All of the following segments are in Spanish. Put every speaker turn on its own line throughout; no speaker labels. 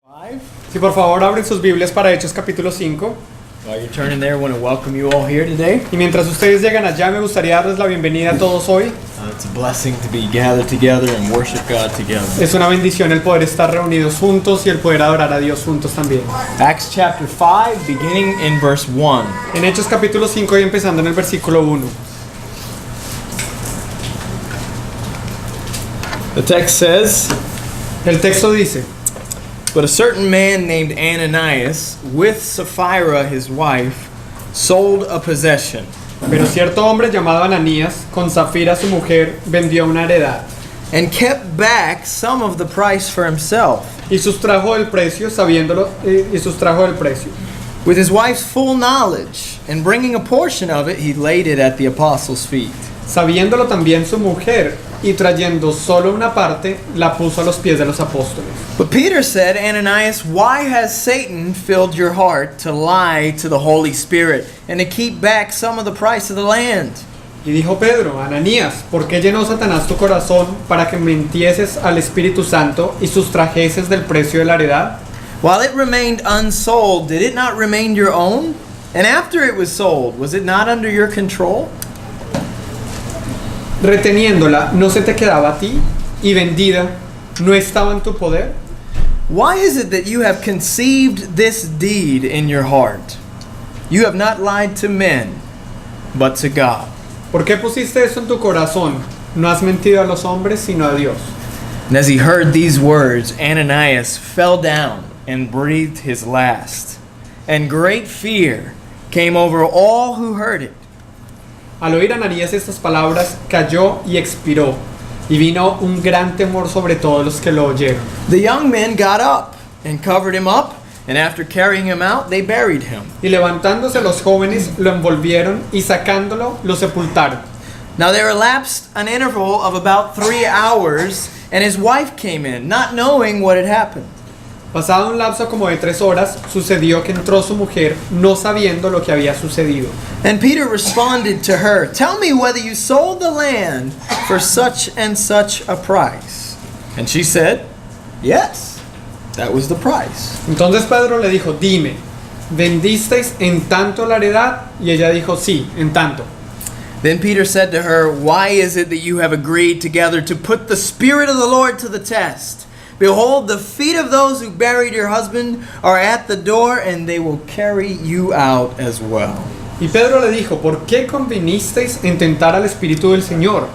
5.
Si por favor abren sus Biblias para Hechos capítulo 5.
While you're turning there, I want to welcome you all here today.
Y mientras ustedes llegan allá, me gustaría darles la bienvenida a todos hoy.
It's a blessing to be gathered together and worship God together.
Es una bendición el poder estar reunidos juntos y el poder adorar a Dios juntos también.
Acts chapter 5, beginning in verse 1.
En Hechos capítulo 5 y empezando en el versículo 1.
The text says,
El texto dice:
"But a certain man named Ananias, with Sapphira his wife, sold a possession,
Pero cierto hombre llamado Ananías, con Zafira su mujer, vendió una heredad
and kept back some of the price for himself.
y sustrajo del precio,
With his wife's full knowledge, and bringing a portion of it, he laid it at the apostles' feet.
sabiéndolo también su mujer, y trayendo solo una parte, la puso a los pies de los apóstoles.
But Peter said, Ananias, why has Satan filled your heart to lie to the Holy Spirit and to keep back some of the price of the land?
Y dijo Pedro: Ananías, ¿por qué llenó Satanás tu corazón para que mintieses al Espíritu Santo y sustrajeses del precio de la heredad?
While it remained unsold, did it not remain your own? And after it was sold, was it not under your control?
Reteniéndola, ¿no se te quedaba a ti? Y vendida, ¿no estaba en tu poder?
Why is it that you have conceived this deed in your heart? You have not lied to men, but to God.
¿Por qué pusiste eso en tu corazón? No has mentido a los hombres, sino a Dios.
And as he heard these words, Ananias fell down and breathed his last. And great fear came over all who heard it.
Al oír Ananías estas palabras, cayó y expiró, y vino un gran temor sobre todos los que lo oyeron.
The young men got up and covered him up, and after carrying him out, they buried him.
Y levantándose los jóvenes, lo envolvieron, y sacándolo, lo sepultaron.
Now there elapsed an interval of about 3 hours, and his wife came in, not knowing what had happened.
Pasado un lapso como de 3 horas, sucedió que entró su mujer, no sabiendo lo que había sucedido.
And Peter responded to her, "Tell me whether you sold the land for such and such a price." And she said, "Yes, that was the price."
Entonces Pedro le dijo: Dime, ¿vendisteis en tanto la heredad? Y ella dijo: Sí, en tanto.
Then Peter said to her, "Why is it that you have agreed together to put the Spirit of the Lord to the test? Behold, the feet of those who buried your husband are at the door, and they will carry you out as well."
Y Pedro le dijo: ¿Por qué convinisteis en tentar al Espíritu del Señor?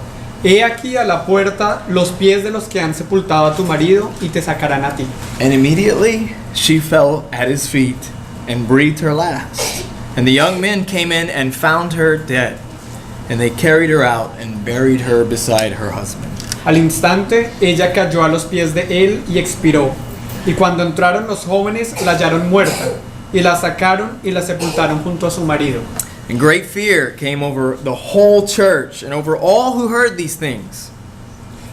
He aquí a la puerta los pies de los que han sepultado a tu marido, y te sacarán a ti.
And immediately she fell at his feet and breathed her last. And the young men came in and found her dead. And they carried her out and buried her beside her husband.
Al instante ella cayó a los pies de él y expiró. Y cuando entraron los jóvenes, la hallaron muerta, y la sacaron y la sepultaron junto a su marido.
And great fear came over the whole church and over all who heard these things.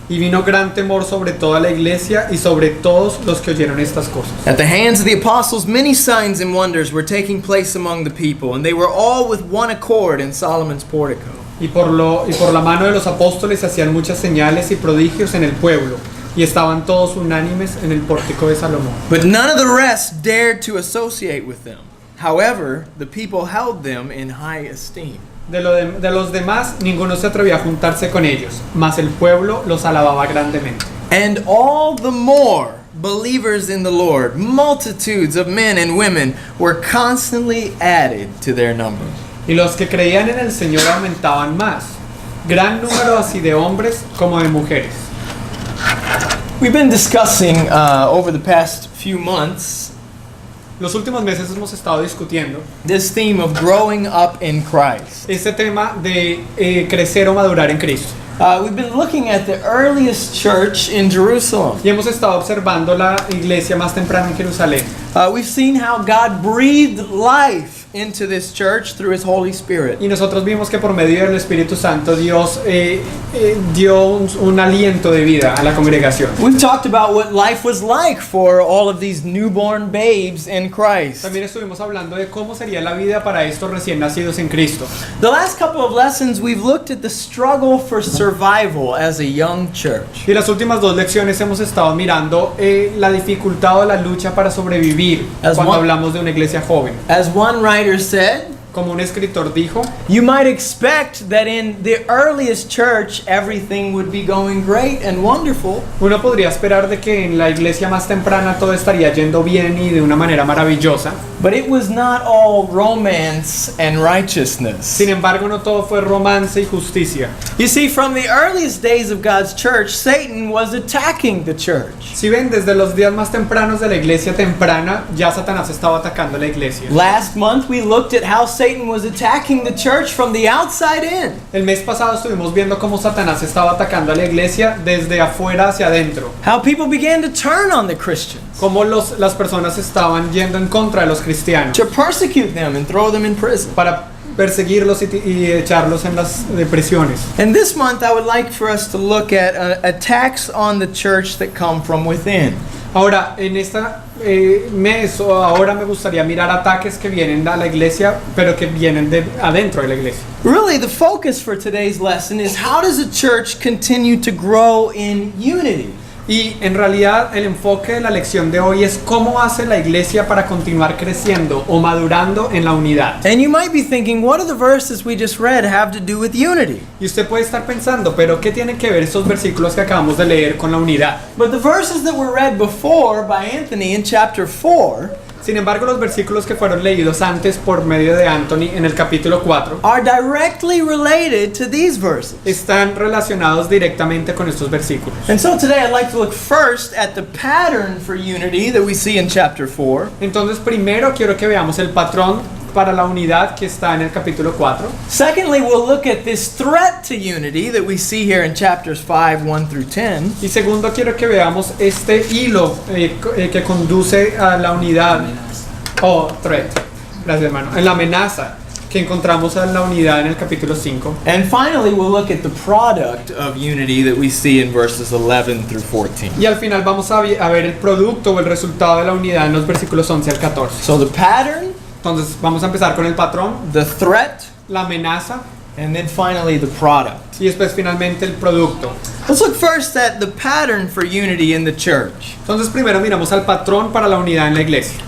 Y vino gran temor sobre toda la iglesia y sobre todos los que oyeron estas cosas.
At the hands of the apostles, many signs and wonders were taking place among the people, and they were all with one accord in Solomon's portico.
Y por la mano de los apóstoles se hacían muchas señales y prodigios en el pueblo, y estaban todos unánimes en el pórtico de Salomón.
But none of the rest dared to associate with them. However, the people held them in high esteem.
De los demás, ninguno se atrevía a juntarse con ellos, mas el pueblo los alababa grandemente.
And all the more believers in the Lord, multitudes of men and women, were constantly added to their number.
Y los que creían en el Señor aumentaban más, gran número así de hombres como de mujeres.
We've been discussing over the past few months
Los últimos meses hemos estado discutiendo
this theme of growing up in Christ.
este tema de crecer o madurar en Cristo.
We've been looking at the earliest church in Jerusalem.
Y hemos estado observando la iglesia más temprana en Jerusalén.
We've seen how God breathed life into this church through His Holy Spirit.
Y nosotros vimos que por medio del Espíritu Santo Dios dio un aliento de vida a la congregación.
We've talked about what life was like for all of these newborn babes in Christ.
También estuvimos hablando de cómo sería la vida para estos recién nacidos en Cristo.
The last couple of lessons we've looked at the struggle for survival as a young church.
Y las últimas dos lecciones hemos estado mirando la dificultad o la lucha para sobrevivir cuando hablamos de una iglesia joven.
As one writer said,
Como un escritor dijo,
you might expect that in the earliest church everything would be going great and wonderful.
uno podría esperar de que en la iglesia más temprana todo estaría yendo bien y de una manera maravillosa.
But it was not all romance and righteousness.
Sin embargo, no todo fue romance y justicia.
You see, from the earliest days of God's church, Satan was attacking the church.
Si ven, desde los días más tempranos de la iglesia temprana, ya Satanás estaba atacando la iglesia.
Last month we looked at how Satan was attacking the church from the outside in.
El mes pasado estuvimos viendo cómo Satanás estaba atacando a la iglesia desde afuera hacia adentro.
How people began to turn on the Christians,
Cómo las personas estaban yendo en contra de los cristianos
to persecute them and throw them in prison.
para perseguirlos y echarlos en las prisiones.
And this month I would like for us to look at attacks on the church that come from within.
Ahora, en este mes o ahora me gustaría mirar ataques que vienen a la iglesia, pero que vienen de adentro de la iglesia.
Really, the focus for today's lesson is how does a church continue to grow in unity?
Y en realidad el enfoque de la lección de hoy es cómo hace la iglesia para continuar creciendo o madurando en la unidad.
And you might be thinking, what do the verses we just read have to do with unity?
Y usted puede estar pensando, pero ¿qué tienen que ver estos versículos que acabamos de leer con la unidad?
But the verses that were read before by Anthony in chapter 4
Sin embargo, los versículos que fueron leídos antes por medio de Anthony en el capítulo 4
are directly related to these verses.
están relacionados directamente con estos versículos.
And so today I'd like to look first at the pattern for unity that we see in chapter 4.
Entonces, primero quiero que veamos el patrón para la unidad que está en el capítulo 4.
Secondly, we'll look at this threat to unity that we see here in chapters 5, 1 through 10.
Y segundo, quiero que veamos este hilo que conduce a la unidad. Threat. Gracias, hermano. En la amenaza que encontramos en la unidad en el capítulo 5.
And finally, we'll look at the product of unity that we see in verses 11 through 14.
Y al final vamos a ver el producto o el resultado de la unidad en los versículos 11 al 14.
So the pattern,
Entonces, vamos a empezar con el patrón,
the threat,
la amenaza
and then finally the product.
y después finalmente el producto.
Let's look first at the pattern for unity in the church.
Entonces, primero miramos al patrón para la unidad en la iglesia.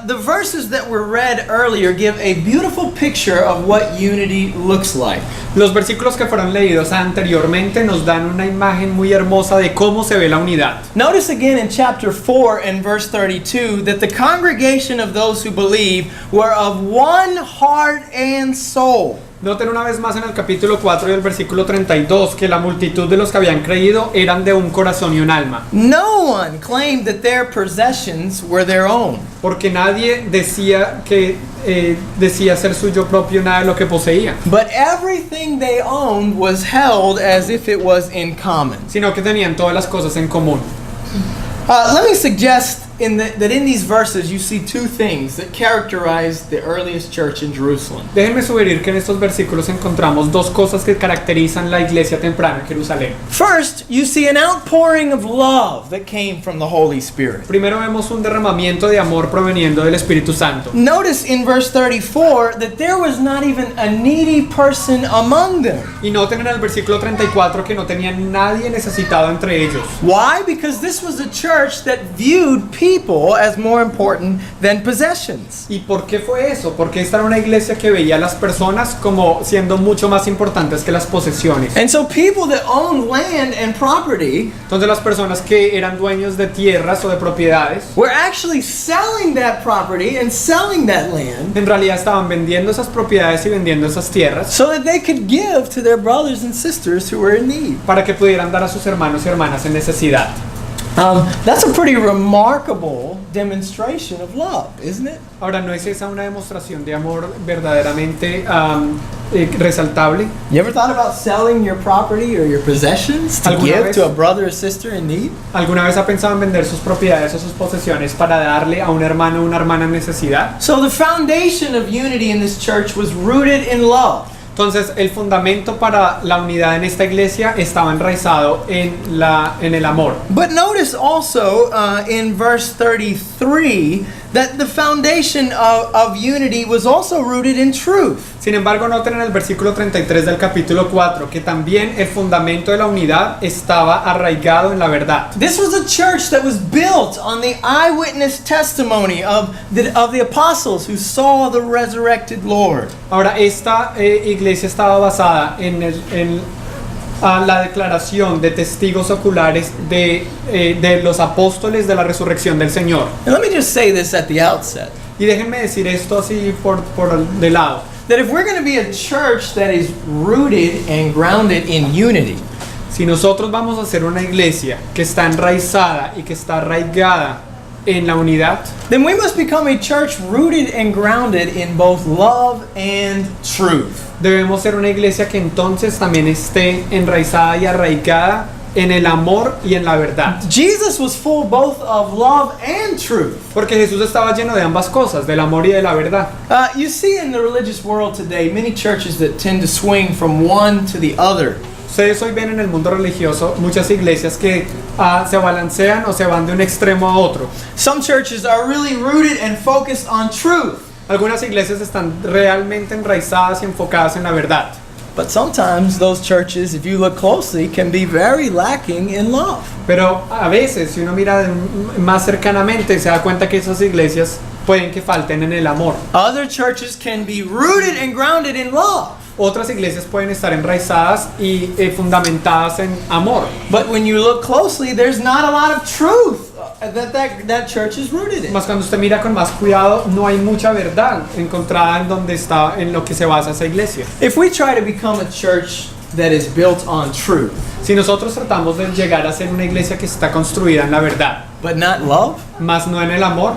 The verses that were read earlier give a beautiful picture of what unity looks like.
Los versículos que fueron leídos anteriormente nos dan una imagen muy hermosa de cómo se ve la unidad.
Notice again in chapter 4 and verse 32 that the congregation of those who believe were of one heart and soul.
Noten una vez más en el capítulo 4 y el versículo 32 que la multitud de los que habían creído eran de un corazón y un alma.
No one claimed that their possessions were their own.
Porque nadie decía que decía ser suyo propio nada de lo que poseía,
But everything they owned was held as if it was in common.
sino que tenían todas las cosas en común.
Let me suggest that in these verses you see two things that characterize the earliest church in Jerusalem.
Déjenme sugerir que en estos versículos encontramos dos cosas que caracterizan la iglesia temprana en Jerusalén.
First, you see an outpouring of love that came from the Holy Spirit.
Primero vemos un derramamiento de amor proveniendo del Espíritu Santo.
Notice in verse 34 that there was not even a needy person among them.
Y noten en el versículo 34 que no tenían nadie necesitado entre ellos.
Why? Because this was a church that viewed people as more important than possessions.
¿Y por qué fue eso? Porque esta era una iglesia que veía a las personas como siendo mucho más importantes que las posesiones.
And so people that owned land and property
Entonces las personas que eran dueños de tierras o de propiedades,
were actually selling that property and selling that land
en realidad estaban vendiendo esas propiedades y vendiendo esas tierras
so that they could give to their brothers and sisters who were in need.
para que pudieran dar a sus hermanos y hermanas en necesidad.
That's a pretty remarkable demonstration of love, isn't it?
Ahora, ¿no es esa una demostración de amor verdaderamente resaltable?
You ever thought about selling your property or your possessions to
¿Alguna
give
vez?
to a brother or sister in need?
¿Alguna vez ha pensado en vender sus propiedades o sus posesiones para darle a un hermano o una hermana en necesidad?
So the foundation of unity in this church was rooted in love.
Entonces, el fundamento para la unidad en esta iglesia estaba enraizado en el amor.
But notice also in verse 33 that the foundation of unity was also rooted in truth.
Sin embargo, noten en el versículo 33 del capítulo 4 que también el fundamento de la unidad estaba arraigado en la verdad.
This was a church that was built on the eyewitness testimony of the apostles who saw the resurrected Lord.
Ahora, esta iglesia estaba basada en la declaración de testigos oculares de los apóstoles de la resurrección del Señor.
And let me just say this at the outset.
Y déjenme decir esto así por de lado.
That if we're going to be a church that is rooted and grounded in unity,
Si nosotros vamos a ser una iglesia que está enraizada y que está arraigada en la unidad,
then we must become a church rooted and grounded in both love and truth.
debemos ser una iglesia que entonces también esté enraizada y arraigada en el amor y en la verdad.
Jesus was full both of love and truth.
Porque Jesús estaba lleno de ambas cosas, del amor y de la verdad.
You see in the religious world today many churches that tend to swing from one to the other.
Ustedes hoy ven en el mundo religioso muchas iglesias que se balancean o se van de un extremo a otro.
Some churches are really rooted and focused on truth,
Algunas iglesias están realmente enraizadas y enfocadas en la verdad.
but sometimes those churches, if you look closely, can be very lacking in love.
Pero a veces, si uno mira más cercanamente, se da cuenta que esas iglesias pueden que falten en el amor.
Other churches can be rooted and grounded in love,
Otras iglesias pueden estar enraizadas y fundamentadas en amor.
but when you look closely, there's not a lot of truth that church is rooted in.
Más cuando usted mira con más cuidado, no hay mucha verdad encontrada en donde está, en lo que se basa esa iglesia.
If we try to become a church that is built on truth,
Si nosotros tratamos de llegar a ser una iglesia que está construida en la verdad,
but not love,
más no en el amor,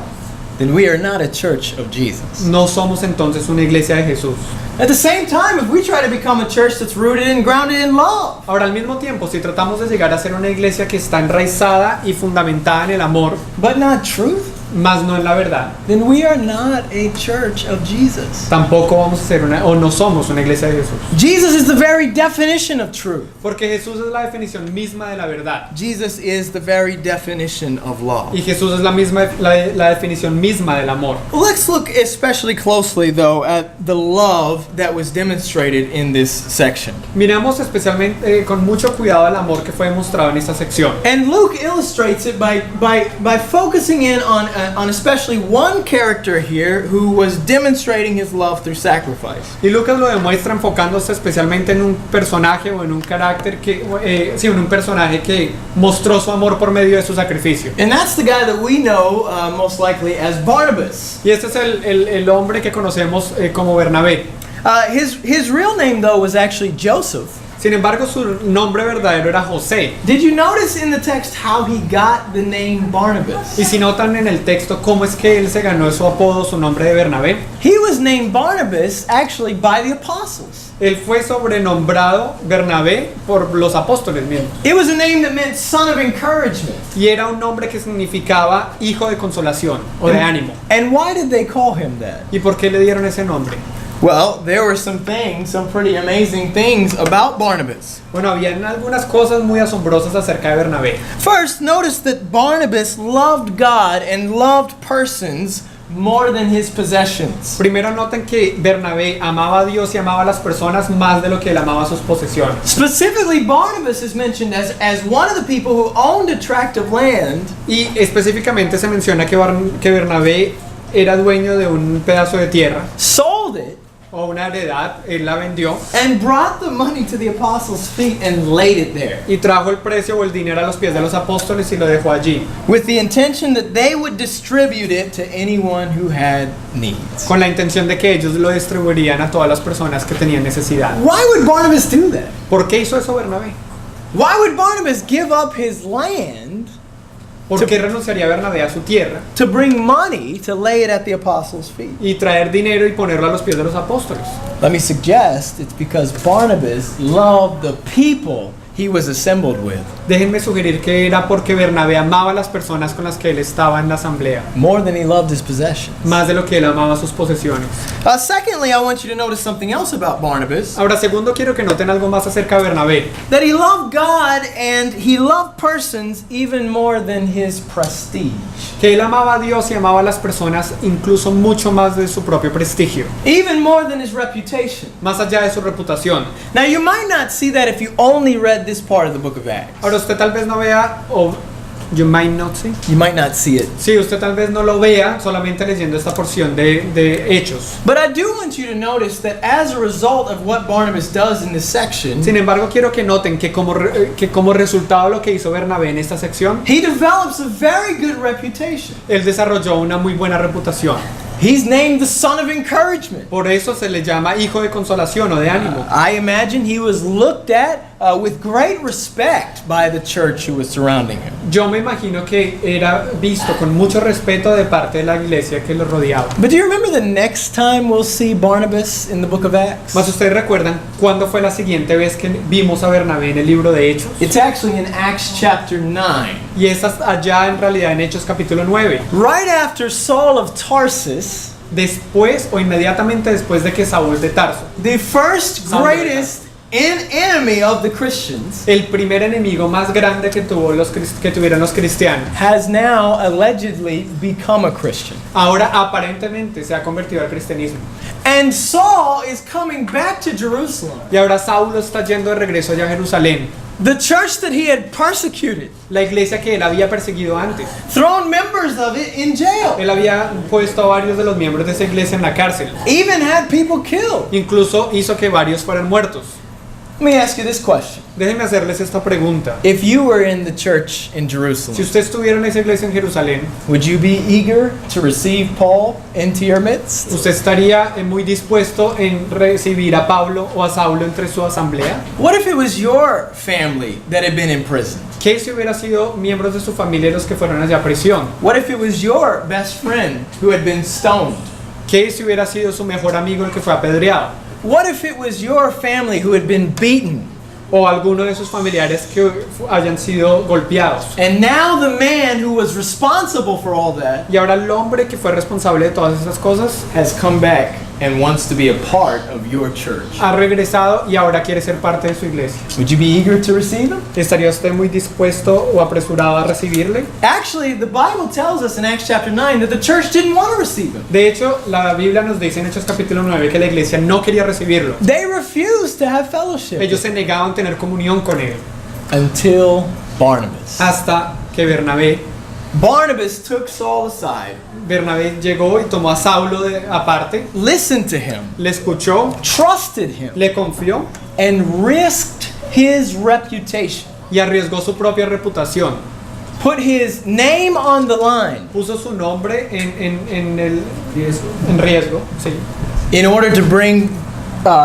then we are not a church of Jesus.
no somos entonces una iglesia de Jesús.
At the same time, if we try to become a church that's rooted and grounded in love,
Ahora, al mismo tiempo, si tratamos de llegar a ser una iglesia que está enraizada y fundamentada en el amor,
but not truth,
más no en la verdad,
then we are not a church of Jesus.
tampoco vamos a ser no somos una iglesia de Jesús.
Jesus is the very definition of truth.
Porque Jesús es la definición misma de la verdad.
Jesus is the very definition of love.
Y Jesús es la definición misma del amor.
Let's look especially closely, though, at the love that was demonstrated in this section.
Miramos especialmente con mucho cuidado el amor que fue demostrado en esta sección.
And Luke illustrates it by focusing in on especially one character here who was demonstrating his love through sacrifice.
Y Lucas lo demuestra enfocándose especialmente en un personaje o en un carácter en un personaje que mostró su amor por medio de su sacrificio.
And that's the guy that we know most likely as Barnabas.
Y este es el hombre que conocemos como Bernabé.
His real name, though, was actually Joseph.
Sin embargo, su nombre verdadero era José.
Did you notice in the text how he got the name Barnabas?
Y si notan en el texto cómo es que él se ganó su apodo, su nombre de Bernabé,
He was named Barnabas actually by the apostles.
él fue sobrenombrado Bernabé por los apóstoles mismos.
It was a name that meant son of encouragement.
Y era un nombre que significaba hijo de consolación o de ánimo.
And why did they call him that?
¿Y por qué le dieron ese nombre?
Well, there were some pretty amazing things about Barnabas.
Bueno, habían algunas cosas muy asombrosas acerca de Bernabé.
First, notice that Barnabas loved God and loved persons more than his possessions.
Primero noten que Bernabé amaba a Dios y amaba a las personas más de lo que él amaba sus posesiones.
Specifically, Barnabas is mentioned as one of the people who owned a tract of land
Y específicamente se menciona que Bernabé era dueño de un pedazo de tierra
sold it
o una heredad, él la vendió
and brought the money to the apostles' feet and laid it there
y trajo el precio o el dinero a los pies de los apóstoles y lo dejó allí,
with the intention that they would distribute it to anyone who had needs.
con la intención de que ellos lo distribuirían a todas las personas que tenían necesidad.
Why would Barnabas do that?
¿Por qué hizo eso Bernabé?
Why would Barnabas give up his land
¿Por qué renunciaría Bernabé a su tierra
to bring money to lay it at the apostles' feet?
y traer dinero y ponerlo a los pies de los apóstoles?
Let me suggest it's because Barnabas loved the people he was assembled with
Déjenme sugerir que era porque Bernabé amaba a las personas con las que él estaba en la asamblea,
more than he loved his possessions.
más de lo que él amaba sus posesiones.
Secondly, I want you to notice something else about Barnabas.
Ahora, segundo, quiero que noten algo más acerca de Bernabé,
That he loved God and he loved persons even more than his prestige.
que él amaba a Dios y amaba a las personas incluso mucho más de su propio prestigio,
Even more than his reputation.
más allá de su reputación.
Now, you might not see that if you only read this part of the book of Acts.
Ahora, usted tal vez no vea, o you might not see.
You might not see it.
Sí, usted tal vez no lo vea solamente leyendo esta porción de Hechos.
But I do want you to notice that as a result of what Barnabas does in this section,
Sin embargo, quiero que noten que como resultado de lo que hizo Bernabé en esta sección,
he develops a very good reputation.
él desarrolló una muy buena reputación.
He's named the son of encouragement.
Por eso se le llama hijo de consolación o de ánimo.
I imagine he was looked at with great respect by the church who was surrounding him.
Yo me imagino que era visto con mucho respeto de parte de la iglesia que lo rodeaba.
But do you remember the next time we'll see Barnabas in the book of Acts?
Mas ustedes recuerdan cuándo fue la siguiente vez que vimos a Bernabé en el libro de Hechos.
It's actually in Acts chapter 9.
Y es allá en realidad en Hechos capítulo 9.
Right after Saul of Tarsus,
Después o inmediatamente después de que Saúl de Tarso,
the first
Saul de
greatest enemy of the Christians,
el primer enemigo más grande que tuvieron los cristianos,
has now allegedly become a Christian.
ahora aparentemente se ha convertido al cristianismo.
And Saul is coming back to Jerusalem.
Y ahora Saulo está yendo de regreso allá a Jerusalén.
The church that he had persecuted,
La iglesia que él había perseguido antes.
thrown members of it in jail,
Él había puesto a varios de los miembros de esa iglesia en la cárcel.
even had people killed.
Incluso hizo que varios fueran muertos.
Let me ask you this question.
Déjenme hacerles esta pregunta.
If you were in the church in
Si
Jerusalem,
usted estuviera en esa iglesia en Jerusalén,
would you be eager to receive Paul into your midst?
¿usted estaría muy dispuesto en recibir a Pablo o a Saulo entre su asamblea?
What if it was your family that had been in prison?
¿Qué si hubiera sido miembros de su familia los que fueron allá a prisión?
What if it was your best friend who had been stoned?
¿Qué si hubiera sido su mejor amigo el que fue apedreado?
What if it was your family who had been beaten?
O alguno de sus familiares que hayan sido golpeados.
And now the man who was responsible for all that
Y ahora el hombre que fue responsable de todas esas cosas
has come back and wants to be a part of your church.
ha regresado y ahora quiere ser parte de su iglesia.
Would you be eager to receive him?
¿Estaría usted muy dispuesto o apresurado a recibirle?
Actually, the Bible tells us in Acts chapter 9 that the church didn't want to receive him.
De hecho, la Biblia nos dice en Hechos capítulo 9 que la iglesia no quería recibirlo.
They refused to have fellowship
Ellos se negaban a tener comunión con él
until Barnabas.
hasta que
Barnabas took Saul aside,
Bernabé llegó y tomó a Saulo aparte,
listened to him,
le escuchó,
trusted him,
le confió
and risked his reputation.
y arriesgó su propia reputación.
Put his name on the line
Puso su nombre en riesgo, sí,
in order to bring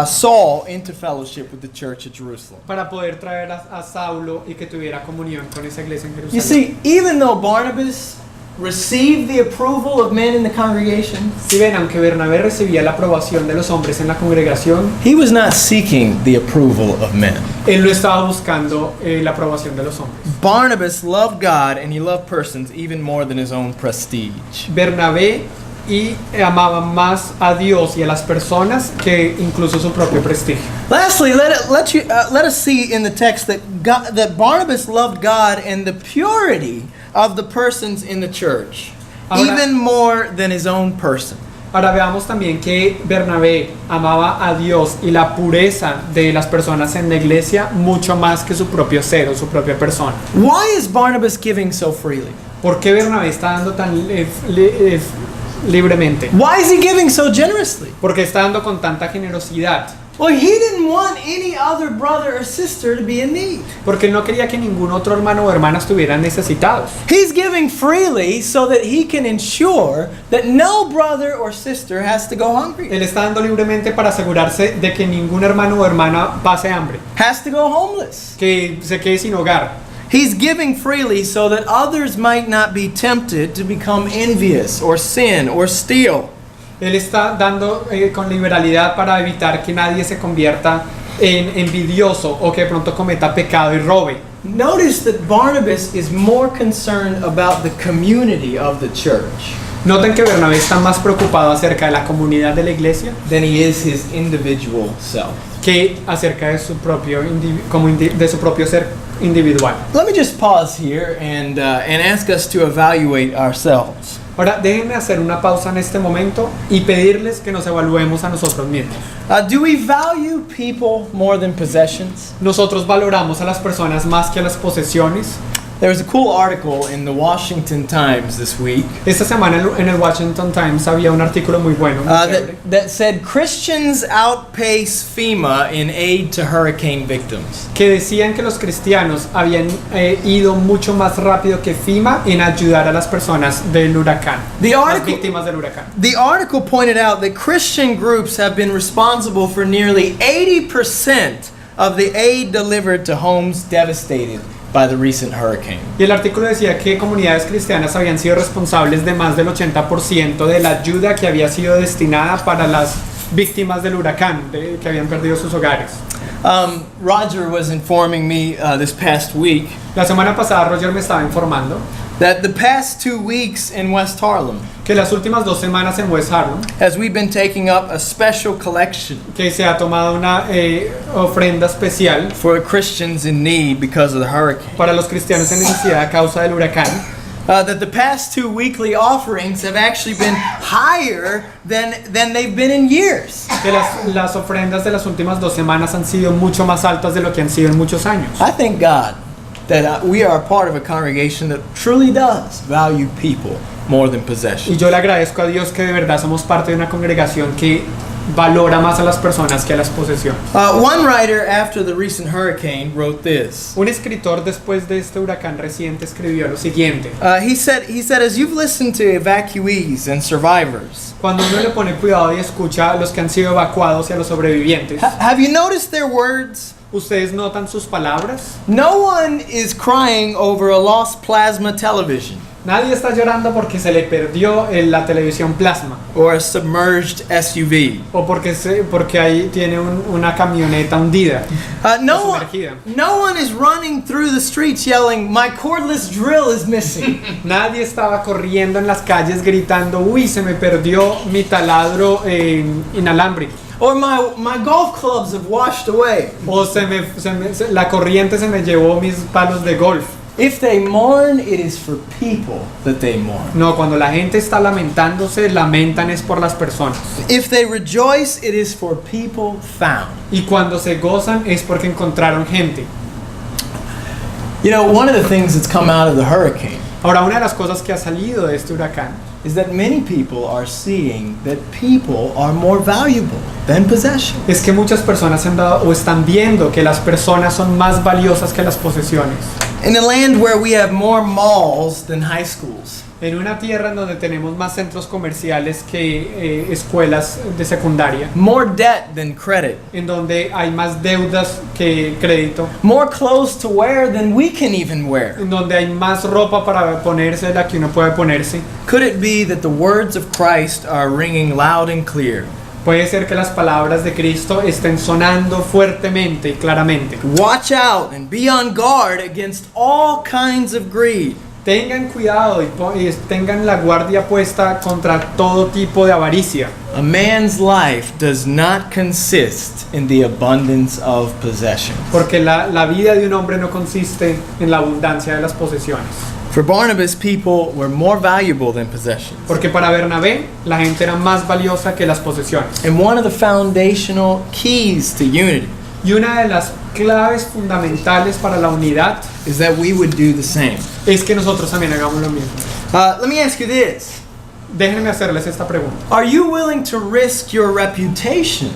Saul into fellowship with the church at Jerusalem.
para poder traer a Saulo y que tuviera comunión con esa iglesia en
You
Jerusalén.
see, even though Barnabas received the approval of men in the congregation,
Si ven, aunque Bernabé recibía la aprobación de los hombres en la congregación,
he was not seeking the approval of men.
él no estaba buscando la aprobación de los hombres.
Barnabas loved God and he loved persons even more than his own prestige.
Bernabé amaba más a Dios y a las personas que incluso su propio prestigio.
Lastly, let us see in the text that Barnabas loved God and the purity of the persons in the church,
Ahora-
even more than his own person.
Ahora veamos también que Bernabé amaba a Dios y la pureza de las personas en la iglesia mucho más que su propio ser o su propia persona.
Why is Barnabas giving so freely?
¿Por qué Bernabé está dando tan libremente?
Why is he giving so generously?
Porque está dando con tanta generosidad.
Well, he didn't want any other brother or sister to be in need.
Porque él no quería que ningún otro hermano o hermana estuvieran necesitados.
He's giving freely so that he can ensure that no brother or sister has to go hungry,
Él está dando libremente para asegurarse de que ningún hermano o hermana pase hambre,
has to go homeless.
que se quede sin hogar.
He's giving freely so that others might not be tempted to become envious or sin or steal.
Él está dando con liberalidad para evitar que nadie se convierta en envidioso o que de pronto cometa pecado y robe.
Notice that Barnabas is more concerned about the community of the church
Noten que Bernabé está más preocupado acerca de la comunidad de la iglesia
than he is his individual self.
que acerca de su propio, de su propio ser individual.
Let me just pause here and ask us to evaluate ourselves.
Ahora, déjenme hacer una pausa en este momento y pedirles que nos evaluemos a nosotros mismos.
Do we value people more than possessions?
¿Nosotros valoramos a las personas más que a las posesiones?
There was a cool article in the Washington Times this week
Esta semana en el Washington Times había un artículo muy bueno, muy chévere,
that said Christians outpace FEMA in aid to hurricane victims.
que decían que los cristianos habían ido mucho más rápido que FEMA en ayudar a las personas del huracán,
The
las
article,
víctimas del huracán.
the article pointed out that Christian groups have been responsible for nearly 80% of the aid delivered to homes devastated by the recent hurricane.
Y el artículo decía que comunidades cristianas habían sido responsables de más del 80% de la ayuda que había sido destinada para las víctimas del huracán, que habían perdido sus hogares.
Roger was informing me this past week
La semana pasada Roger me estaba informando
that the past 2 weeks in West Harlem,
que las últimas 2 semanas en West Harlem,
as we've been taking up a special collection
que se ha tomado una ofrenda especial
for Christians in need because of the hurricane,
para los cristianos en necesidad a causa del huracán,
that the past 2 weekly offerings have actually been higher than they've been in years.
que las ofrendas de las últimas 2 semanas han sido mucho más altas de lo que han sido en muchos años.
I thank God that we are a part of a congregation that truly does value people more than
Y
possessions.
yo le agradezco a Dios que de verdad somos parte de una congregación que valora más a las personas que a las posesiones.
One writer after the recent hurricane wrote this.
Un escritor después de este huracán reciente escribió lo siguiente:
He said, as you've listened to evacuees and survivors,
cuando uno le pone cuidado y escucha a los que han sido evacuados y a los sobrevivientes,
have you noticed their words?
¿ustedes notan sus palabras?
No one is crying over a lost plasma television
Nadie está llorando porque se le perdió la televisión plasma
or a submerged SUV.
o porque ahí tiene una camioneta hundida.
No
sumergida.
one is running through the streets yelling, "My cordless drill is missing."
Nadie estaba corriendo en las calles gritando: uy, se me perdió mi taladro inalámbrico.
Or my golf clubs have washed away.
O la corriente se me llevó mis palos de golf.
If they mourn, it is for people that they mourn.
No, cuando la gente está lamentándose, lamentan es por las personas.
If they rejoice, it is for people found.
Y cuando se gozan es porque encontraron gente.
You know, one of the things that's come out of the hurricane
Ahora, una de las cosas que ha salido de este huracán
is that many people are seeing that people are more valuable than possessions.
es que muchas personas han dado o están viendo que las personas son más valiosas que las posesiones.
In a land where we have more malls than high schools,
En una tierra en donde tenemos más centros comerciales que escuelas de secundaria,
more debt than credit,
en donde hay más deudas que crédito,
more clothes to wear than we can even wear.
en donde hay más ropa para ponerse de la que uno puede ponerse,
Could it be that the words of Christ are ringing loud and clear?
puede ser que las palabras de Cristo estén sonando fuertemente y claramente.
Watch out and be on guard against all kinds of greed.
Tengan cuidado y tengan la guardia puesta contra todo tipo de avaricia,
A man's life does not consist in the abundance of possessions.
porque la vida de un hombre no consiste en la abundancia de las posesiones.
For Barnabas, people were more valuable than possessions.
Porque para Bernabé, la gente era más valiosa que las posesiones.
And one of the foundational keys to unity
Y una de las claves fundamentales para la unidad
is that we would do the same.
es que nosotros también hagamos lo mismo.
Let me ask you this.
Déjenme hacerles esta pregunta.
Are you willing to risk your reputation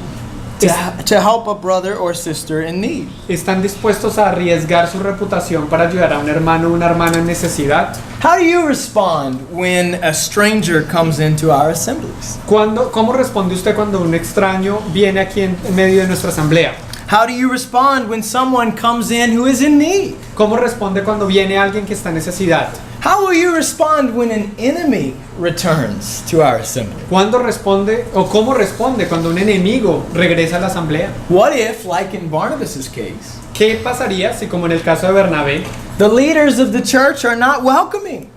to help a brother or sister in need?
¿Están dispuestos a arriesgar su reputación para ayudar a un hermano o una hermana en necesidad?
How do you respond when a stranger comes into our assemblies?
¿Cómo responde usted cuando un extraño viene aquí en medio de nuestra asamblea?
How do you respond when someone comes in who is in need?
¿Cómo responde cuando viene alguien que está en necesidad?
How will you respond when an enemy returns to our assembly?
¿Cuándo responde o cómo responde cuando un enemigo regresa a la asamblea?
What if, like in Barnabas' case,
¿Qué pasaría si, como en el caso de Bernabé,
the leaders of the church are not welcoming?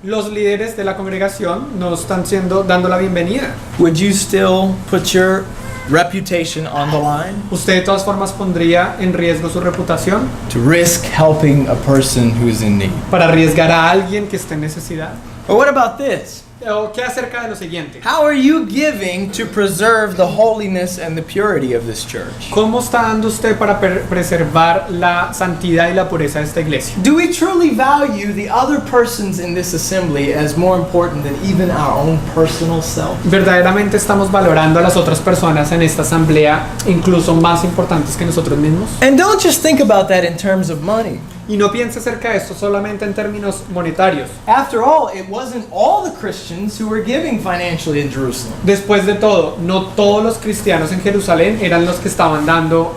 los líderes de la congregación no están dando la bienvenida?
Would you still put your reputation on the line
¿Usted de todas formas pondría en riesgo su reputación
to risk helping a person who is in need?
para arriesgar a alguien que esté en necesidad?
Or what about this?
¿O qué acerca de lo siguiente?
How are you giving to preserve the holiness and the purity of this church?
¿Cómo está dando usted para preservar la santidad y la pureza de esta iglesia?
Do we truly value the other persons in this assembly as more important than even our own personal self?
¿Verdaderamente estamos valorando a las otras personas en esta asamblea incluso más importantes que nosotros mismos?
And don't just think about that in terms of money.
Y no piense acerca de esto solamente en términos monetarios.
After all, it wasn't all the Christians who were giving financially in Jerusalem.
Después de todo, no todos los cristianos en Jerusalén eran los que estaban dando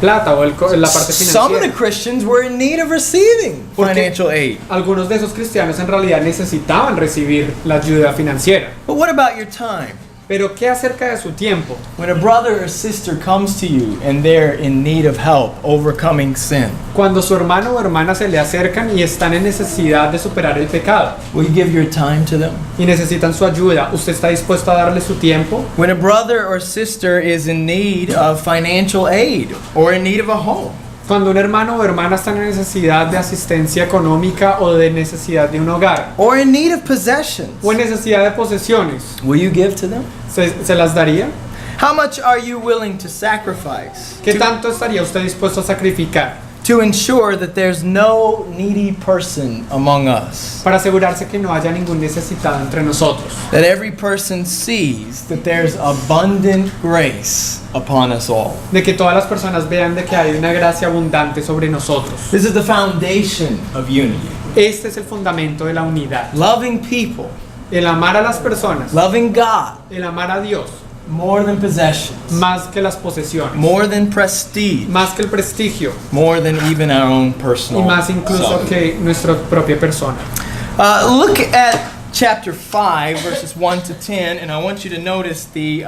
plata o la parte
Some of the
financiera.
Christians were in need of receiving
Porque
financial aid.
algunos de esos cristianos en realidad necesitaban recibir la ayuda financiera.
But what about your time?
Pero ¿qué acerca de su tiempo?
When a brother or sister comes to you and they're in need of help overcoming sin,
Cuando su hermano o hermana se le acercan y están en necesidad de superar el pecado
will you give your time to them?
y necesitan su ayuda, ¿usted está dispuesto a darle su tiempo?
When a brother or sister is in need of financial aid or in need of a home,
Cuando un hermano o hermana está en necesidad de asistencia económica o de necesidad de un hogar
or in need of possessions,
o en necesidad de posesiones,
will you give to them?
¿se las daría?
How much are you willing to sacrifice
¿Qué tanto estaría usted dispuesto a sacrificar
to ensure that there's no needy person among us?
para asegurarse que no haya ningún necesitado entre nosotros?
That every person sees that there's abundant grace upon us all.
De que todas las personas vean de que hay una gracia abundante sobre nosotros.
This is the foundation of unity.
Este es el fundamento de la unidad.
Loving people,
El amar a las personas,
loving God,
el amar a Dios,
more than possessions,
más que las posesiones,
more than prestige,
más que el prestigio
more than even our own
y
personal
más incluso
self.
que nuestra propia persona.
Look at chapter 5, verses 1 to 10, and I want you to notice the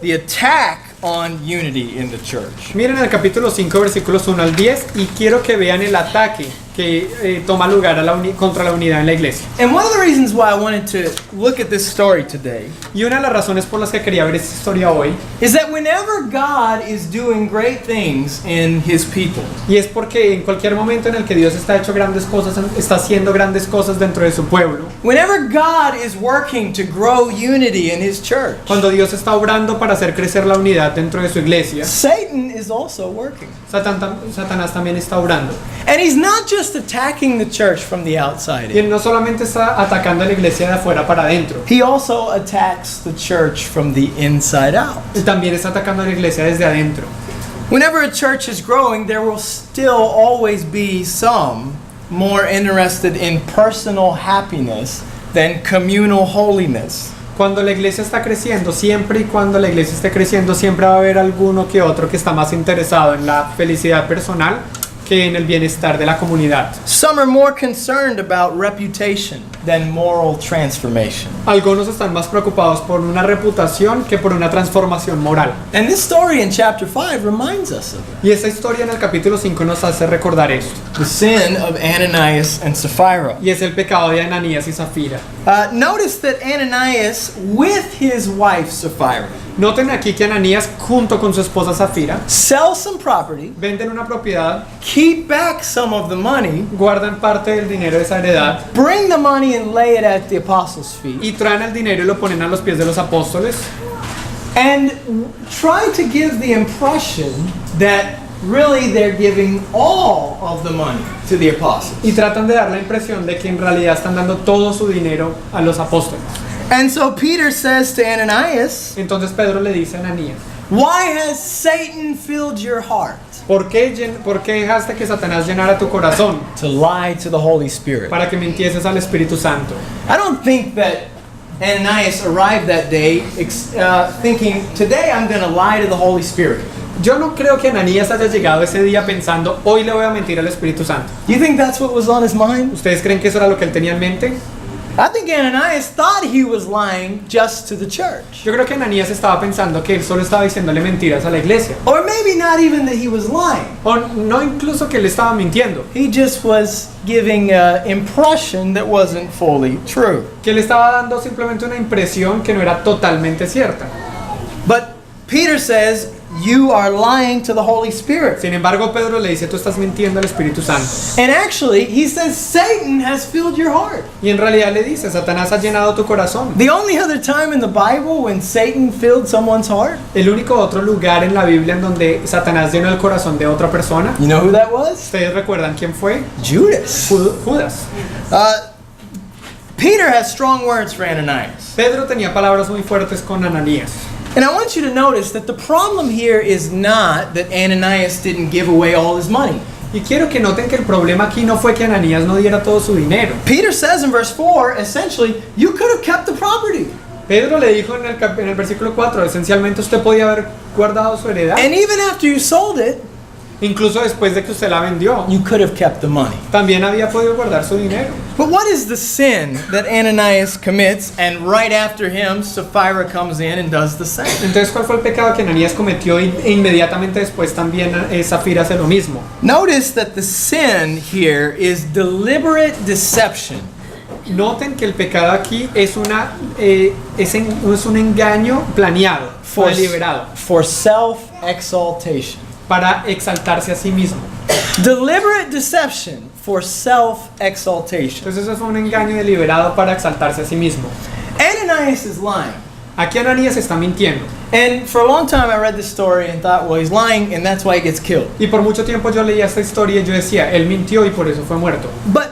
attack on unity in the church.
Miren el capítulo 5, versículos 1 al 10 y quiero que vean el ataque que toma lugar contra la unidad en la iglesia.
And one of the reasons why I wanted to look at this story today
Y una de las razones por las que quería ver esta historia hoy
is that whenever God is doing great things in His people,
y es porque en cualquier momento en el que Dios está haciendo grandes cosas dentro de su pueblo,
whenever God is working to grow unity in His church,
cuando Dios está obrando para hacer crecer la unidad dentro de su iglesia,
Satan is also working.
Satanás también está obrando.
And he's not just attacking the church from the outside
Y él
in.
no solamente está atacando a la iglesia de afuera para adentro,
He also attacks the church from the inside out.
y también está atacando a la iglesia desde adentro.
Whenever a church is growing, there will still always be some more interested in personal happiness than communal holiness.
Cuando la iglesia está creciendo, siempre y cuando la iglesia esté creciendo, siempre va a haber alguno que otro que está más interesado en la felicidad personal que en el bienestar de la comunidad.
Some are more concerned about reputation than moral transformation.
Algunos están más preocupados por una reputación que por una transformación moral.
And this story in chapter 5 reminds us of that.
Y esta historia en el capítulo 5 nos hace recordar esto.
The sin of Ananias and Sapphira.
Y es el pecado de Ananías y Zafira.
Notice that Ananias, with his wife Sapphira,
Noten aquí que Ananías, junto con su esposa Zafira,
sell some property,
venden una propiedad,
keep back some of the money,
guardan parte del dinero de esa heredad
bring the money and lay it at the apostles' feet,
y traen el dinero y lo ponen a los pies de los apóstoles
and try to give the impression that really they're giving all of the money to the apostles.
y tratan de dar la impresión de que en realidad están dando todo su dinero a los apóstoles.
And so Peter says to Ananias,
Entonces Pedro le dice a Ananías,
why has Satan filled your heart
¿por qué dejaste que Satanás llenara tu corazón
to lie to the Holy Spirit?
para que mintieses al Espíritu Santo?
I don't think that Ananias arrived that day thinking, today I'm going to lie to the Holy Spirit.
Yo no creo que Ananías haya llegado ese día pensando, hoy le voy a mentir al Espíritu Santo.
You think that's what was on his mind?
¿Ustedes creen que eso era lo que él tenía en mente?
I think Ananias thought he was lying just to the church.
Yo creo que Ananías estaba pensando que él solo estaba diciéndole mentiras a la iglesia.
Or maybe not even that he was lying.
O no incluso que él estaba mintiendo.
He just was giving an impression that wasn't fully true.
Que él estaba dando simplemente una impresión que no era totalmente cierta.
But Peter says, you are lying to the Holy Spirit.
Sin embargo, Pedro le dice, tú estás mintiendo al Espíritu Santo.
And actually, he says, Satan has filled your heart.
Y en realidad le dice, Satanás ha llenado tu corazón.
The only other time in the Bible when Satan filled someone's heart,
El único otro lugar en la Biblia en donde Satanás llenó el corazón de otra persona.
you know who that was?
¿Ustedes recuerdan quién fue?
Judas.
Judas.
Peter has strong words for Ananias.
Pedro tenía palabras muy fuertes con Ananías.
And I want you to notice that the problem here is not that Ananias didn't give away all his money.
Y quiero que noten que el problema aquí no fue que Ananías no diera todo su dinero.
Peter says in verse 4, essentially, you could have kept the property.
Pedro le dijo en el versículo 4, esencialmente usted podía haber guardado su heredad.
And even after you sold it,
Incluso después de que usted la vendió,
you could have kept the money.
también había podido guardar su dinero.
But what is the sin that Ananias commits, and right after him, Sapphira comes in and does the same?
Entonces, ¿cuál fue el pecado que Ananías cometió e inmediatamente después también Zafira hace lo mismo?
Notice that the sin here is deliberate deception.
Noten que el pecado aquí es es un engaño planeado, deliberado,
for self-exaltation.
para exaltarse a sí mismo.
Deliberate deception for self-exaltation.
Entonces eso fue un engaño deliberado para exaltarse a sí mismo.
Ananias is lying.
Aquí Ananías está mintiendo.
And for a long time I read this story and thought, well, he's lying and that's why he gets killed.
Y por mucho tiempo yo leía esta historia y yo decía, él mintió y por eso fue muerto.
But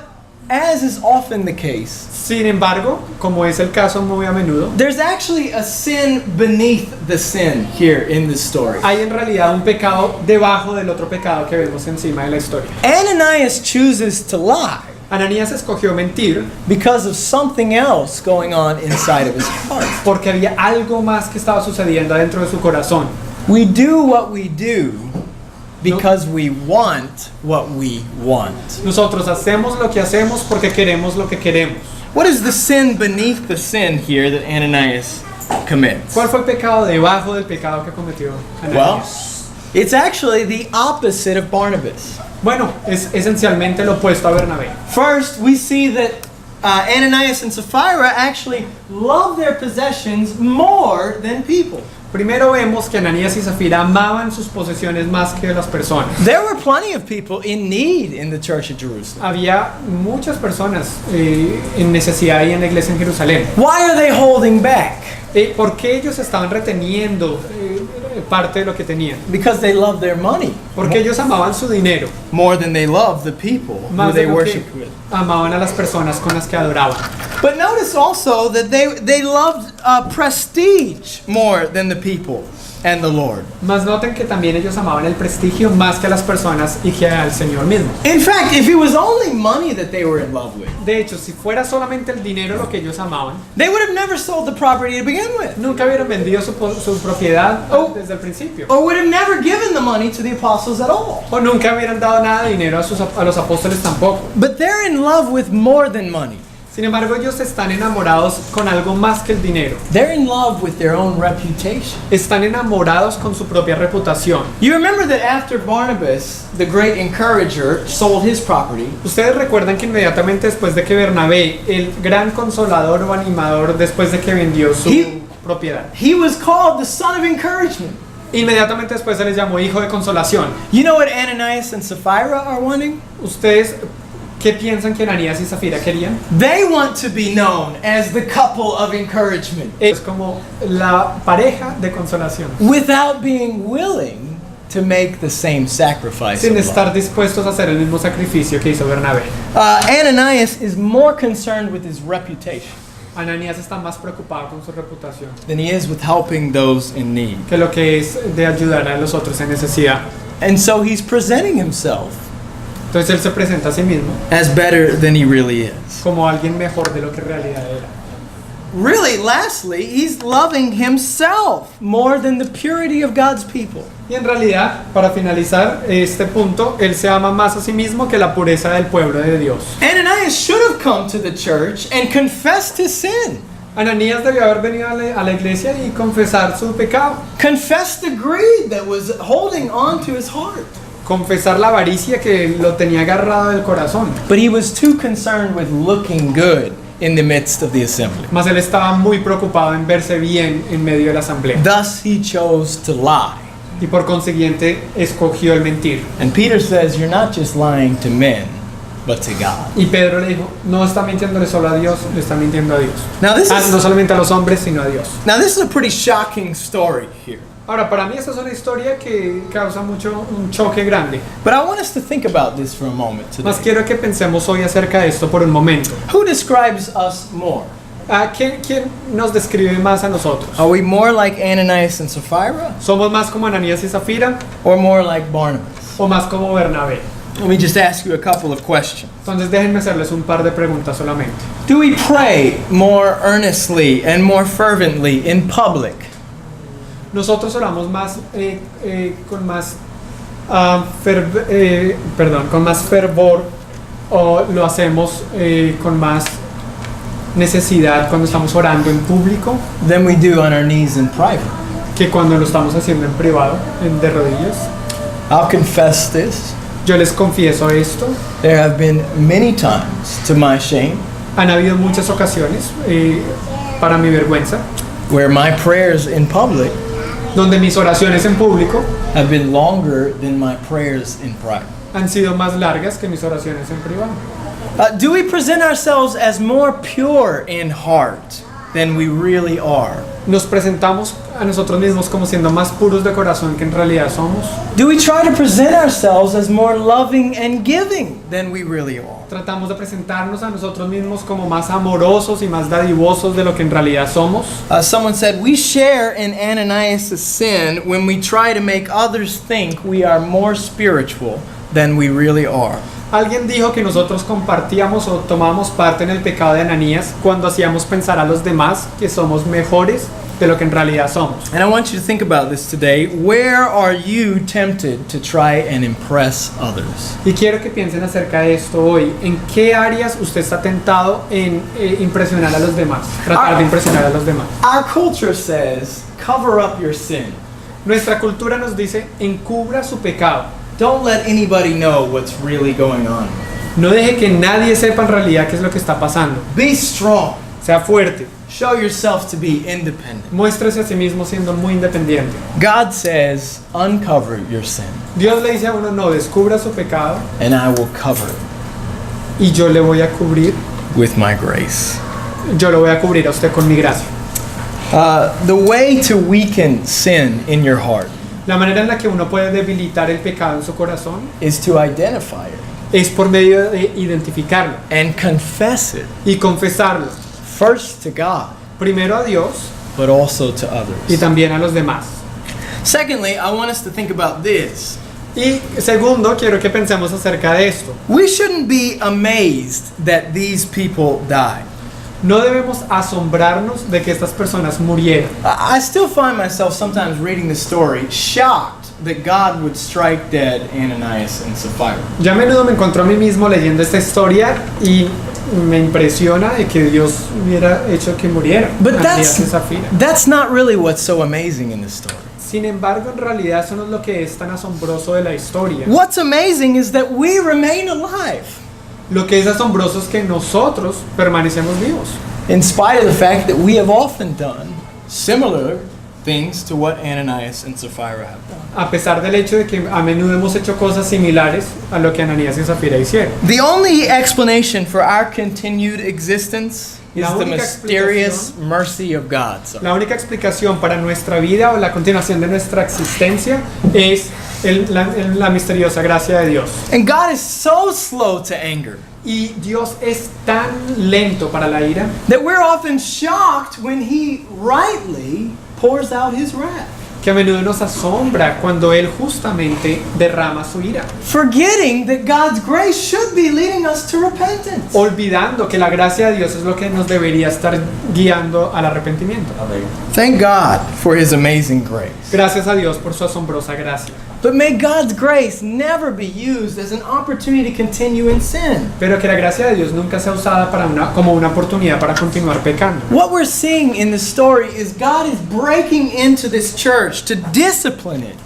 as is often the case,
Sin embargo, como es el caso muy a menudo,
there's actually a sin beneath the sin here in this story.
hay en realidad un pecado debajo del otro pecado que vemos encima de la historia.
Ananias chooses to lie
Ananías escogió mentir
because of something else going on inside of his heart.
porque había algo más que estaba sucediendo adentro de su corazón.
We do what we do because we want what we want.
Nosotros hacemos lo que hacemos porque queremos lo que queremos.
What is the sin beneath the sin here that Ananias commits?
¿Cuál fue el pecado debajo del pecado que cometió
Well,
Ananías?
it's actually the opposite of Barnabas.
Bueno, es esencialmente lo opuesto a Bernabé.
First, we see that Ananias and Sapphira actually love their possessions more than people.
Primero vemos que Ananías y Zafira amaban sus posesiones más que las personas.
There were plenty of people in need in the church at Jerusalem.
Había muchas personas en necesidad ahí en la iglesia en Jerusalén.
Why are they holding back?
¿Por qué ellos estaban reteniendo parte de lo que tenían?
Because they love their money
Porque ellos amaban su dinero
more than they love the people who
más
they
de lo que
worship with.
amaban a las personas con las que adoraban.
But notice also that they loved prestige more than the people and the Lord.
Más noten que también ellos amaban el prestigio más que a las personas y que al Señor mismo.
In fact, if it was only money that they were in love with,
De hecho, si fuera solamente el dinero lo que ellos amaban,
they would have never sold the property to begin with,
nunca hubieran vendido su propiedad desde el principio.
or would have never given the money to the apostles at all.
O nunca hubieran dado nada de dinero a los apóstoles tampoco.
But they're in love with more than money.
Sin embargo, ellos están enamorados con algo más que el dinero.
They're in love with their own reputation.
Están enamorados con su propia reputación.
You remember that after Barnabas, the great encourager, sold his property,
Ustedes recuerdan que inmediatamente después de que Bernabé, el gran consolador o animador, después de que vendió su propiedad,
he was called the son of encouragement.
inmediatamente después se les llamó hijo de consolación.
You know what Ananias and Sapphira are wanting?
¿Ustedes qué piensan que Ananías y Zafira querían?
They want to be known as the couple of encouragement
Es como la pareja de consolación,
without being willing to make the same sacrifice.
sin
of
estar
love.
dispuestos a hacer el mismo sacrificio que hizo Bernabé.
Ananias is more concerned with his reputation
Ananías está más preocupado con su reputación
than he is with helping those in need.
que lo que es de ayudar a los otros en necesidad.
And so he's presenting himself
Entonces él se presenta a sí mismo
as better than he really is.
como alguien mejor de lo que en realidad era.
really, lastly, he's loving himself more than the purity of God's people.
Y en realidad, para finalizar este punto, él se ama más a sí mismo que la pureza del pueblo de Dios.
Ananias should have come to the church and confessed his sin.
Ananías debió haber venido a la iglesia y confesar su pecado.
Confessed the greed that was holding on to his heart.
Confesar la avaricia que lo tenía agarrado del corazón.
But he was too concerned with looking good in the midst of the assembly.
Mas él estaba muy preocupado en verse bien en medio de la asamblea.
Thus he chose to lie.
Y por consiguiente escogió el mentir.
And Peter says, you're not just lying to men, but to God.
Y Pedro le dijo, no está mintiéndole solo a Dios, le está mintiendo a Dios.
Now this
No
is
solamente a los hombres, sino a Dios.
a pretty shocking story here.
Ahora, para mí esta es una historia que causa un choque grande.
But I want us to think about this for a moment
Mas
today.
quiero que pensemos hoy acerca de esto por un momento.
Who describes us more?
¿Quién nos describe más a nosotros?
Are we more like Ananias and Sapphira
¿Somos más como Ananías y Zafira
or more like Barnabas?
o más como Bernabé?
Let me just ask you a couple of questions.
Entonces déjenme hacerles un par de preguntas solamente.
Do we pray more earnestly and more fervently in public?
Nosotros oramos más con más con más fervor, o lo hacemos con más necesidad cuando estamos orando en público
Than we do on our knees in private.
que cuando lo estamos haciendo en privado, de rodillas.
I'll confess this.
Yo les confieso esto.
There have been many times, to my shame,
Han habido muchas ocasiones, para mi vergüenza,
where my prayers in public
donde mis oraciones en público
have been longer than my prayers in private.
han sido más largas que mis oraciones en privado.
Do we present ourselves as more pure in heart than we really are?
Nos presentamos a nosotros mismos como siendo más puros de corazón que en realidad somos.
Do we try to present ourselves as more loving and giving than we really are?
Tratamos de presentarnos a nosotros mismos como más amorosos y más dadivosos de lo que en realidad somos.
Someone said, we share in Ananias' sin when we try to make others think we are more spiritual than we really are.
Alguien dijo que nosotros compartíamos o tomamos parte en el pecado de Ananías cuando hacíamos pensar a los demás que somos mejores de lo que en realidad somos.
And I want you to think about this today. Where are you tempted to try and impress others?
Y quiero que piensen acerca de esto hoy. ¿En qué áreas usted está tentado en impresionar a los demás? Tratar de impresionar a los demás.
Our culture says, cover up your sin.
Nuestra cultura nos dice, encubra su pecado.
Don't let anybody know what's really going on.
No deje que nadie sepa en realidad qué es lo que está pasando.
Be strong.
Sea fuerte.
Show yourself to be independent.
Muéstrese a sí mismo siendo muy independiente.
God says, uncover your sin,
Dios le dice a uno, no, descubra su pecado
and I will cover it
y yo le voy a cubrir,
with my grace.
yo lo voy a cubrir a usted con mi gracia.
The way to weaken sin in your heart
La manera en la que uno puede debilitar el pecado en su corazón
is to identify it
es por medio de identificarlo
and confess it,
y confesarlo,
first to God,
primero a Dios
but also to
y
others.
también a los demás.
Secondly, I want us to think about this.
Y segundo, quiero que pensemos acerca de esto.
We shouldn't be amazed that these people died.
No debemos asombrarnos de que estas personas murieran.
I still find myself sometimes reading the story shocked that God would strike dead Ananias and Sapphira.
Yo a menudo me encuentro a mí mismo leyendo esta historia y me impresiona de que Dios hubiera hecho que murieran.
But
Ananías y Zafira.
that's not really what's so amazing in this story.
Sin embargo, en realidad eso no es lo que es tan asombroso de la historia.
What's amazing is that we remain alive
Lo que es asombroso es que nosotros permanecemos vivos.
in spite of the fact that we have often done similar things to what Ananias and Sapphira have done.
A pesar del hecho de que a menudo hemos hecho cosas similares a lo que Ananías y Zafira hicieron.
The only explanation for our continued existence is
La
the
única
mysterious mercy of God. So,
La única explicación para nuestra vida o la continuación de nuestra existencia es la misteriosa gracia de Dios.
and God is so slow to anger
Y Dios es tan lento para la ira
that we're often shocked when He rightly pours out His wrath.
que a menudo nos asombra cuando Él justamente derrama su ira,
forgetting that God's grace should be leading us to repentance.
olvidando que la gracia de Dios es lo que nos debería estar guiando al arrepentimiento.
Thank God for His amazing grace.
Gracias a Dios por su asombrosa gracia.
But may God's grace never be used as an opportunity to continue in sin.
Pero que la gracia de Dios nunca sea usada como una oportunidad para continuar pecando.
What we're seeing in the story is God is breaking into this church to discipline it.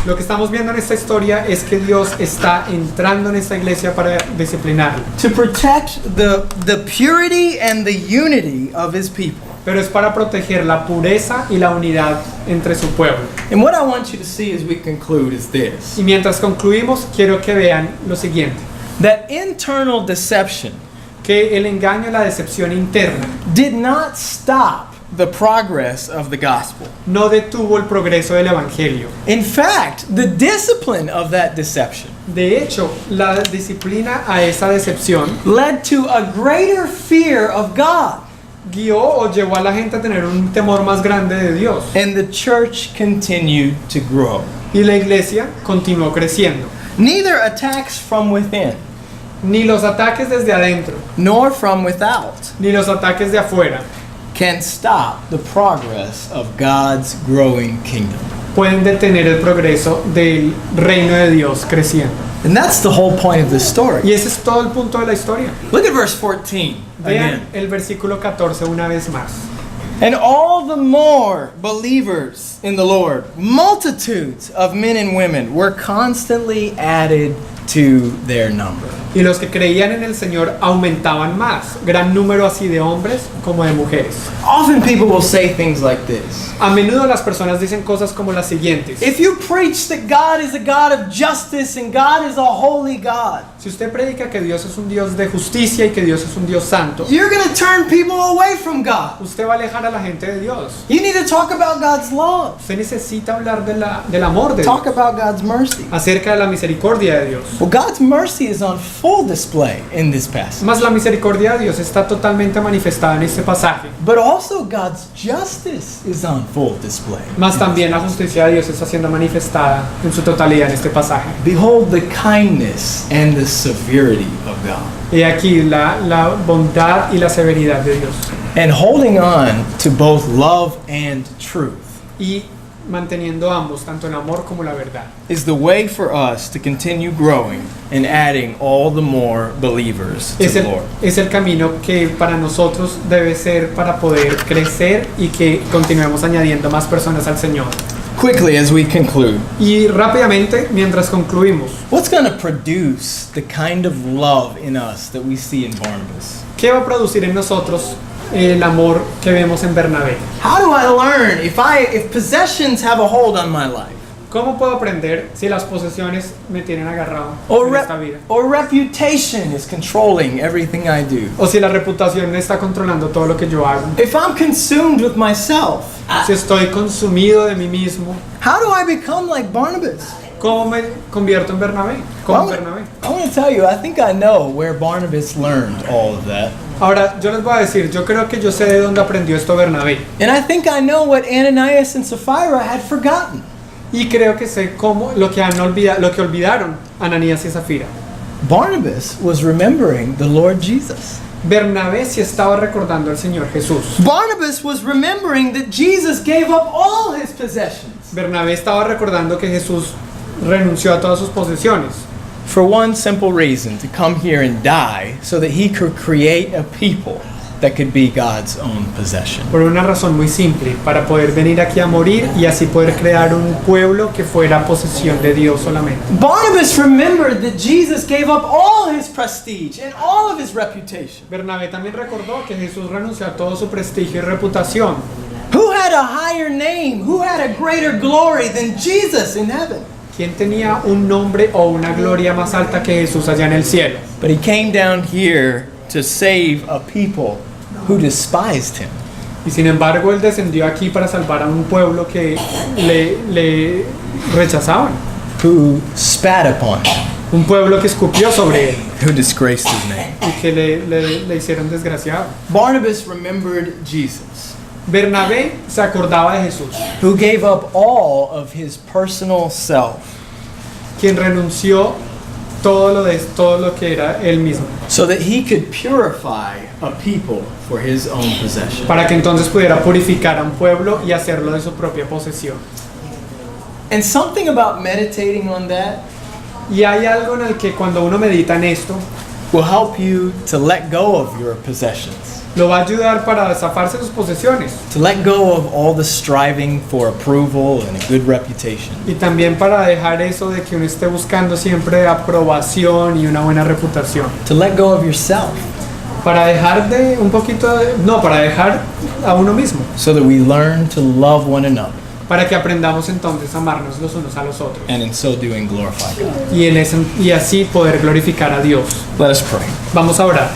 Lo que estamos viendo en esta historia es que Dios está entrando en esta iglesia para disciplinarla.
To protect the purity and the unity of His people.
Pero es para proteger la pureza y la unidad entre su pueblo.
And what I want you to see as we conclude is this.
Y mientras concluimos, quiero que vean lo siguiente.
That internal deception
Que el engaño y la decepción interna
did not stop the progress of the gospel.
no detuvo el progreso del evangelio.
In fact, the discipline of that deception
De hecho, la disciplina a esa decepción
led to a greater fear of God.
guió o llevó a la gente a tener un temor más grande de Dios.
And the church continued to grow.
Y la iglesia continuó creciendo.
Neither attacks from within,
Ni los ataques desde adentro,
nor from without,
ni los ataques de afuera
can stop the progress of God's growing kingdom.
pueden detener el progreso del reino de Dios creciendo.
And that's the whole point of this story.
Y ese es todo el punto de la historia.
Look at verse 14
Vean
again.
el versículo 14 una vez más.
And all the more believers in the Lord, multitudes of men and women were constantly added to their number.
Y los que creían en el Señor aumentaban más, gran número así de hombres como de mujeres.
Often people will say things like this.
A menudo las personas dicen cosas como las siguientes.
If you preach that God is a God of justice and God is a holy God,
Si usted predica que Dios es un Dios de justicia y que Dios es un Dios santo,
you're going to turn people away from God.
usted va a alejar a la gente de Dios.
You need to talk about God's love.
Usted necesita hablar del amor de Dios,
Talk about God's mercy.
acerca de la misericordia de Dios.
Well, God's mercy is on full display in this passage.
Más la misericordia de Dios está totalmente manifestada en este pasaje.
But also God's justice is on full display.
Más también la justicia de Dios está siendo manifestada en su totalidad en este pasaje.
Behold the kindness and the severity of God.
Y aquí la bondad y la severidad de Dios.
And holding on to both love and truth
Y manteniendo ambos, tanto el amor como la verdad.
is the way for us to continue growing and adding all the more believers to the Lord.
Es el camino que para nosotros debe ser para poder crecer y que continuemos añadiendo más personas al Señor.
Quickly as we conclude,
Y rápidamente, mientras concluimos,
what's going to produce the kind of love in us that we see in Barnabas?
¿qué va a producir en nosotros el amor que vemos en Bernabé?
How do I learn if possessions have a hold on my life?
¿Cómo puedo aprender si las posesiones me tienen agarrado
Or,
en esta vida?
or reputation is controlling everything I do?
O si la reputación me está controlando todo lo que yo hago.
If I'm consumed with myself,
Si estoy consumido de mí mismo,
how do I become like Barnabas?
¿cómo me convierto en Bernabé? Como Bernabé.
I want to tell you, I think I know where Barnabas learned all of that.
Ahora, yo les voy a decir, yo creo que yo sé de dónde aprendió esto Bernabé.
And I think I know what Ananias and Sapphira had forgotten.
Y creo que sé cómo lo que olvidaron Ananías y Zafira.
Barnabas was remembering the Lord Jesus.
Bernabé sí estaba recordando al Señor Jesús.
Barnabas was remembering that Jesus gave up all his possessions.
Bernabé estaba recordando que Jesús renunció a todas sus posesiones.
For one simple reason, to come here and die so that he could create a people that could be God's own possession.
Por una razón muy simple, para poder venir aquí a morir y así poder crear un pueblo que fuera posesión de Dios solamente.
Barnabas remembered that Jesus gave up all his prestige and all of his reputation.
Bernabé también recordó que Jesús renunció a todo su prestigio y reputación.
Who had a higher name? Who had a greater glory than Jesus in heaven?
¿Quién tenía un nombre o una gloria más alta que Jesús allá en el cielo?
But he came down here to save a people who despised him.
Y sin embargo, él descendió aquí para salvar a un pueblo que le rechazaban.
Who spat upon him,
Un pueblo que escupió sobre él
who disgraced his name.
y que le hicieron desgraciado.
Barnabas remembered Jesus.
Bernabé se acordaba de Jesús,
who gave up all of his personal self
quien renunció todo lo que era él mismo,
so that he could purify a people for his own possession.
para que entonces pudiera purificar a un pueblo y hacerlo de su propia posesión.
And something about meditating on that
Y hay algo en el que cuando uno medita en esto,
will help you to let go of your possessions,
lo va a ayudar para zafarse de sus posesiones
to let go of all the striving for approval and a good reputation,
y también para dejar eso de que uno esté buscando siempre aprobación y una buena reputación.
to let go of yourself,
Para dejar de un poquito de, no, para dejar a uno mismo,
so that we learn to love one another,
para que aprendamos entonces a amarnos los unos a los otros
and in so doing glorify God.
y así poder glorificar a Dios.
Let us pray.
Vamos a orar.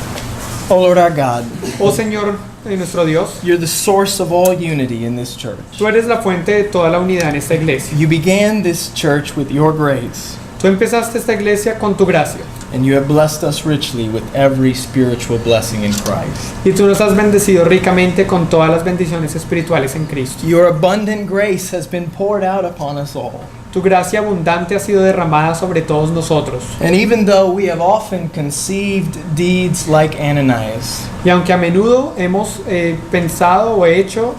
Oh Lord our God,
Oh Señor, nuestro Dios,
you're the source of all unity in this church.
tú eres la fuente de toda la unidad en esta iglesia.
You began this church with your grace,
Tú empezaste esta iglesia con tu gracia
and you have blessed us richly with every spiritual blessing in Christ.
y tú nos has bendecido ricamente con todas las bendiciones espirituales en Cristo.
Your abundant grace has been poured out upon us all.
Tu gracia abundante ha sido derramada sobre todos nosotros.
And even though we have often conceived deeds like Ananias,
Y aunque a menudo hemos pensado o hecho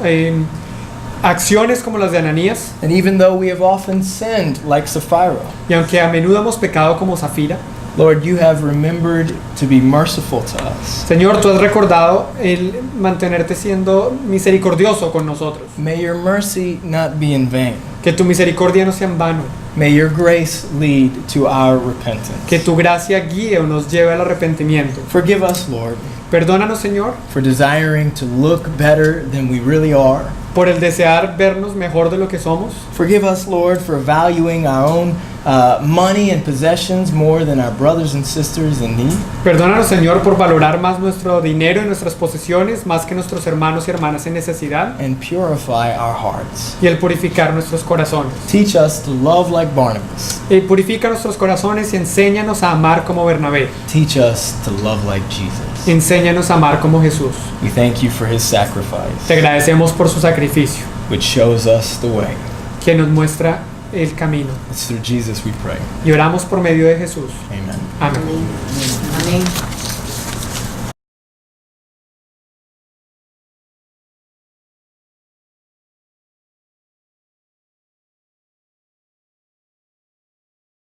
acciones como las de Ananías,
and even though we have often sinned like Sapphira,
y aunque a menudo hemos pecado como Zafira,
Lord, you have remembered to be merciful to us.
Señor, tú has recordado el mantenerte siendo misericordioso con nosotros.
May your mercy not be in vain.
Que tu misericordia no sea en vano.
May your grace lead to our repentance.
Que tu gracia guíe o nos lleve al arrepentimiento.
Forgive us, Lord,
Perdónanos, Señor,
for desiring to look better than we really are.
por el desear vernos mejor de lo que somos.
Forgive us, Lord, for valuing our own money and possessions more than our brothers and sisters in need.
Perdónanos, Señor, por valorar más nuestro dinero y nuestras posesiones más que nuestros hermanos y hermanas en necesidad.
And purify our hearts.
Y el purificar nuestros corazones.
Teach us to love like Barnabas.
Y purifica nuestros corazones y enséñanos a amar como Bernabé.
Teach us to love like Jesus.
Enséñanos a amar como Jesús.
We thank you for his
Te
sacrifice,
agradecemos por su sacrificio,
which shows us the way.
que nos muestra el camino.
It's through Jesus we pray.
Y oramos por medio de Jesús.
Amen.
Amén.
Amén.